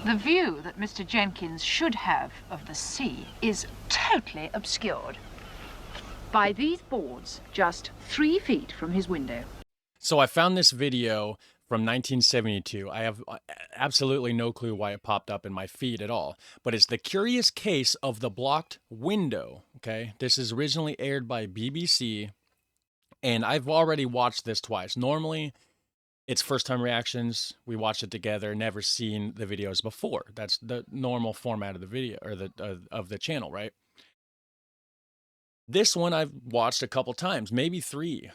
The view that Mr. Jenkins should have of the sea is totally obscured by these boards just 3 feet from his window. So I found this video from 1972. I have absolutely no clue why it popped up in my feed at all, but it's the curious case of the blocked window. Okay, this is originally aired by BBC, and I've already watched this twice. Normally, it's first time reactions. We watch it together, never seen the videos before. That's the normal format of the video or of the channel, right? This one I've watched a couple times, maybe 3.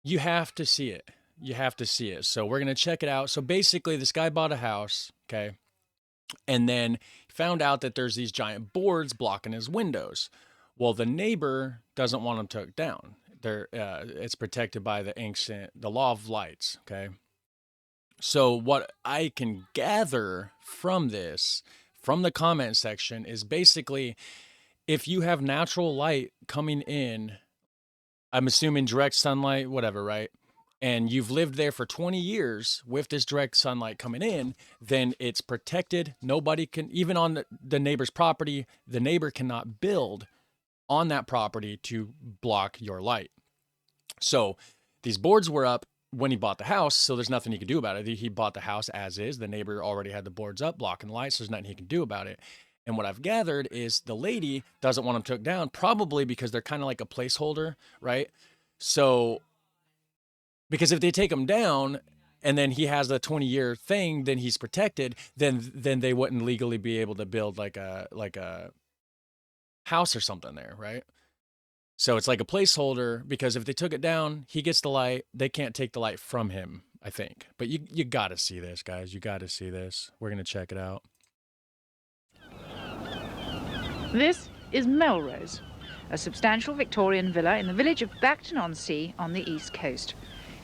You have to see it. You have to see it. So we're going to check it out. So basically this guy bought a house, okay? And then found out that there's these giant boards blocking his windows. Well, the neighbor doesn't want them took down. It's protected by the law of lights, okay? So what I can gather from this, from the comment section, is basically if you have natural light coming in, I'm assuming direct sunlight, whatever, right? And you've lived there for 20 years with this direct sunlight coming in, then it's protected. Nobody can, even on the neighbor's property, the neighbor cannot build on that property to block your light. So these boards were up when he bought the house, so there's nothing he could do about it. He bought the house as is. The neighbor already had the boards up blocking the light, so there's nothing he can do about it. And what I've gathered is the lady doesn't want them took down, probably because they're kind of like a placeholder, right? So, because if they take them down and then he has the 20-year thing, then he's protected, then they wouldn't legally be able to build like a house or something there, right? So it's like a placeholder, because if they took it down, he gets the light. They can't take the light from him, I think. But you got to see this, guys. You got to see this. We're going to check it out. This is Melrose, a substantial Victorian villa in the village of Bacton-on-Sea on the east coast.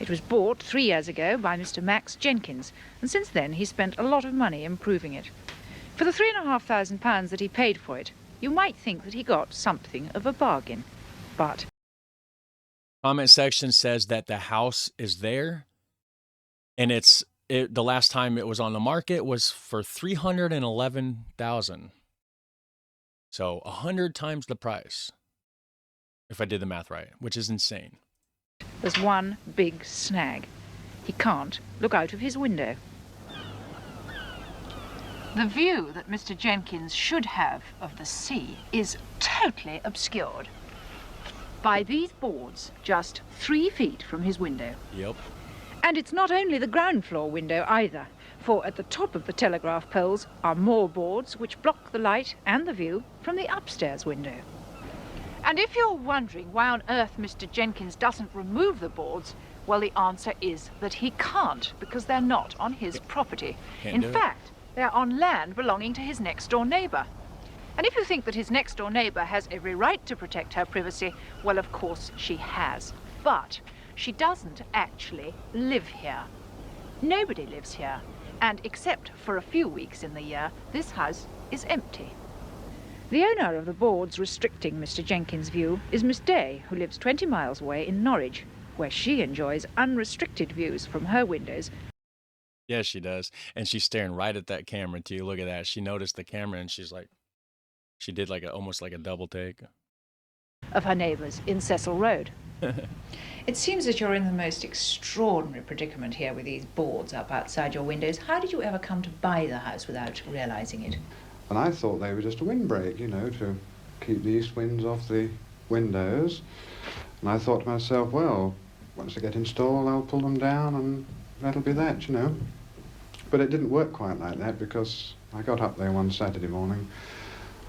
It was bought 3 years ago by Mr. Max Jenkins, and since then he spent a lot of money improving it. For the £3,500 that he paid for it, you might think that he got something of a bargain. But comment section says that the house is there, and the last time it was on the market was for $311,000. So 100 times the price, if I did the math right, which is insane. there's one big snag. He can't look out of his window. The view that Mr. Jenkins should have of the sea is totally obscured by these boards just 3 feet from his window. Yep. And it's not only the ground floor window either, for at the top of the telegraph poles are more boards which block the light and the view from the upstairs window. And if you're wondering why on earth Mr. Jenkins doesn't remove the boards, well, the answer is that he can't, because they're not on his property. In fact, they're on land belonging to his next-door neighbour. And if you think that his next-door neighbour has every right to protect her privacy, well, of course she has. But she doesn't actually live here. Nobody lives here. And except for a few weeks in the year, this house is empty. The owner of the boards restricting Mr. Jenkins' view is Miss Day, who lives 20 miles away in Norwich, where she enjoys unrestricted views from her windows. Yes, she does. And she's staring right at that camera, too. Look at that. She noticed the camera, and she's like, she did like almost like a double take. Of her neighbours in Cecil Road. It seems that you're in the most extraordinary predicament here with these boards up outside your windows. How did you ever come to buy the house without realising it? And I thought they were just a windbreak, you know, to keep the east winds off the windows. And I thought to myself, well, once they get installed, I'll pull them down and that'll be that, you know. But it didn't work quite like that, because I got up there one Saturday morning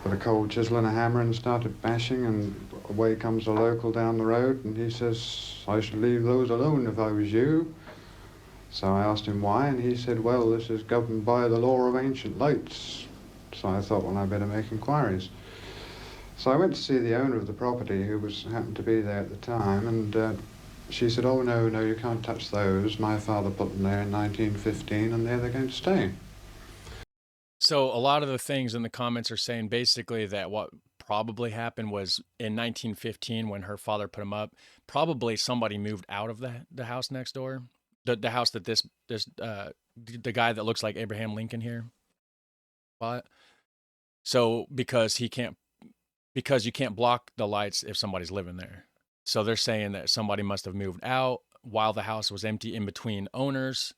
with a cold chisel and a hammer and started bashing, and away comes a local down the road, and he says, I should leave those alone if I was you. So I asked him why, and he said, well, this is governed by the law of ancient lights. So I thought, well, I better make inquiries. So I went to see the owner of the property, who happened to be there at the time, and she said, oh, no, you can't touch those. My father put them there in 1915, and there they're going to stay. So a lot of the things in the comments are saying basically that what probably happened was in 1915, when her father put them up, probably somebody moved out of the house next door, the house that this the guy that looks like Abraham Lincoln here bought. So because you can't block the lights if somebody's living there. So they're saying that somebody must have moved out while the house was empty in between owners.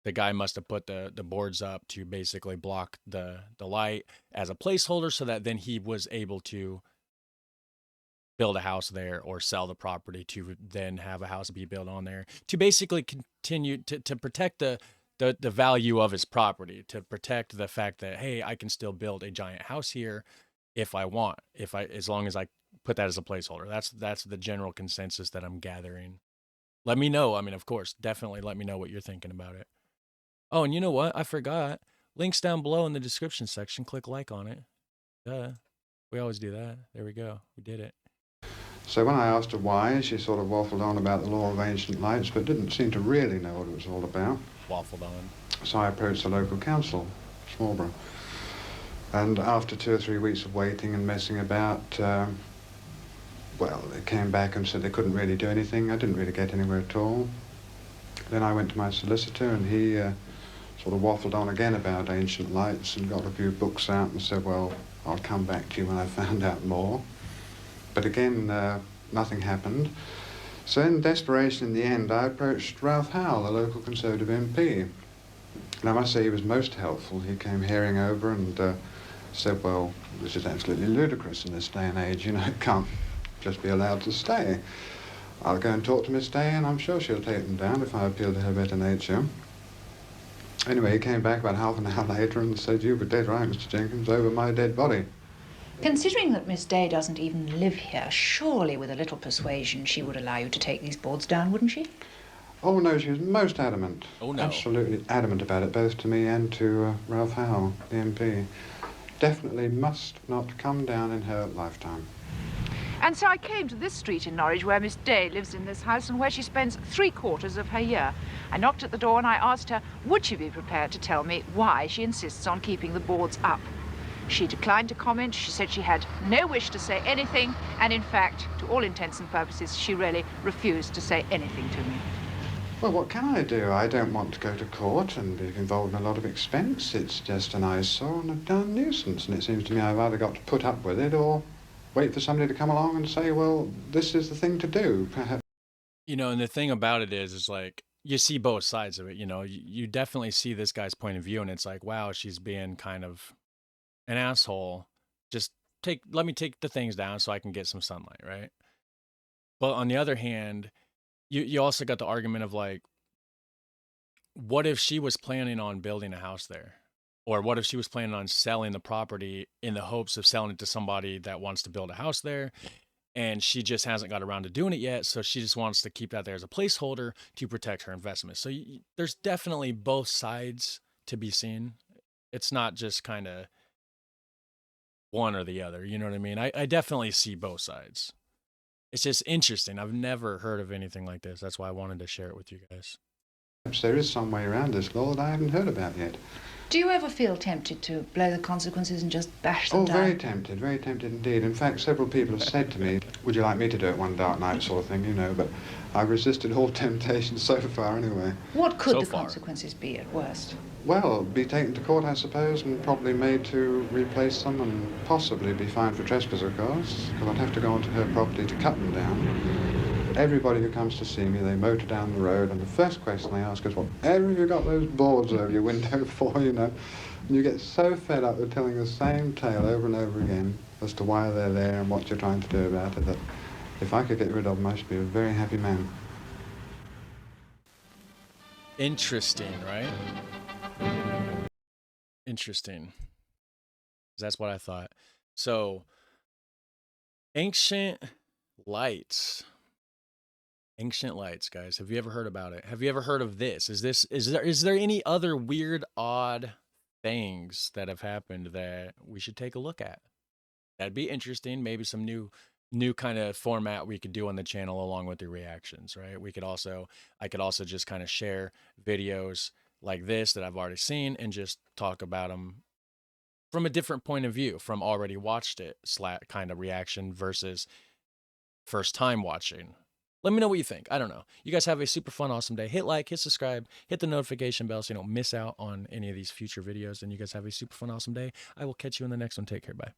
The guy must have put the boards up to basically block the light as a placeholder so that then he was able to build a house there or sell the property to then have a house be built on there to basically continue to protect the value of his property, to protect the fact that, hey, I can still build a giant house here if I want, as long as I put that as a placeholder. That's the general consensus that I'm gathering. Let me know. I mean, of course, definitely let me know what you're thinking about it. Oh, and you know what? I forgot. Links down below in the description section. Click like on it. Duh. We always do that. There we go. We did it. So when I asked her why, she sort of waffled on about the law of ancient lights, but didn't seem to really know what it was all about. Waffled on. So I approached the local council, Smallborough. And after 2 or 3 weeks of waiting and messing about, well, they came back and said they couldn't really do anything. I didn't really get anywhere at all. Then I went to my solicitor, and he sort of waffled on again about ancient lights and got a few books out and said, well, I'll come back to you when I found out more. But again, nothing happened. So in desperation in the end, I approached Ralph Howell, the local Conservative MP. And I must say he was most helpful. He came hearing over and said, well, this is absolutely ludicrous in this day and age, you know, it can't just be allowed to stay. I'll go and talk to Miss Day, and I'm sure she'll take them down if I appeal to her better nature. Anyway, he came back about half an hour later and said, you were dead right, Mr. Jenkins, over my dead body. Considering that Miss Day doesn't even live here, surely with a little persuasion she would allow you to take these boards down, wouldn't she? Oh, no, she was most adamant. Oh, no. Absolutely adamant about it, both to me and to Ralph Howell, the MP. Definitely must not come down in her lifetime. And so I came to this street in Norwich where Miss Day lives in this house and where she spends 3/4 of her year. I knocked at the door and I asked her, would she be prepared to tell me why she insists on keeping the boards up? She declined to comment. She said she had no wish to say anything, and in fact, to all intents and purposes, she really refused to say anything to me. Well, what can I do? I don't want to go to court and be involved in a lot of expense. It's just an eyesore and a darn nuisance, and it seems to me I've either got to put up with it or wait for somebody to come along and say, well, this is the thing to do, perhaps. You know, and the thing about it is like, you see both sides of it. You know, you definitely see this guy's point of view, and it's like, wow, she's being kind of an asshole. Just let me take the things down so I can get some sunlight, right? But on the other hand, you also got the argument of like, what if she was planning on building a house there? Or what if she was planning on selling the property in the hopes of selling it to somebody that wants to build a house there, and she just hasn't got around to doing it yet, so she just wants to keep that there as a placeholder to protect her investment. So there's definitely both sides to be seen. It's not just kind of one or the other, you know what I mean? I definitely see both sides. It's just interesting. I've never heard of anything like this. That's why I wanted to share it with you guys. Perhaps there is some way around this law that I haven't heard about yet. Do you ever feel tempted to blow the consequences and just bash them down? Oh, very tempted indeed. In fact, several people have said to me, would you like me to do it one dark night sort of thing, you know, but I've resisted all temptation so far anyway. What could So the far. consequences be at worst? Well, be taken to court, I suppose, and probably made to replace them and possibly be fined for trespass, of course, because I'd have to go onto her property to cut them down. Everybody who comes to see me, they motor down the road, and the first question they ask is, whatever have you got those boards over your window for, you know? And you get so fed up with telling the same tale over and over again as to why they're there and what you're trying to do about it, that if I could get rid of them, I should be a very happy man. Interesting, right? Interesting. That's what I thought. So, ancient lights. Ancient lights, guys. Have you ever heard about it? Have you ever heard of this? Is there any other weird, odd things that have happened that we should take a look at? That'd be interesting. Maybe some new kind of format we could do on the channel along with the reactions, right? I could also just kind of share videos like this that I've already seen and just talk about them from a different point of view, from already watched it kind of reaction versus first time watching. Let me know what you think. I don't know. You guys have a super fun, awesome day. Hit like, hit subscribe, hit the notification bell so you don't miss out on any of these future videos. And you guys have a super fun, awesome day. I will catch you in the next one. Take care. Bye.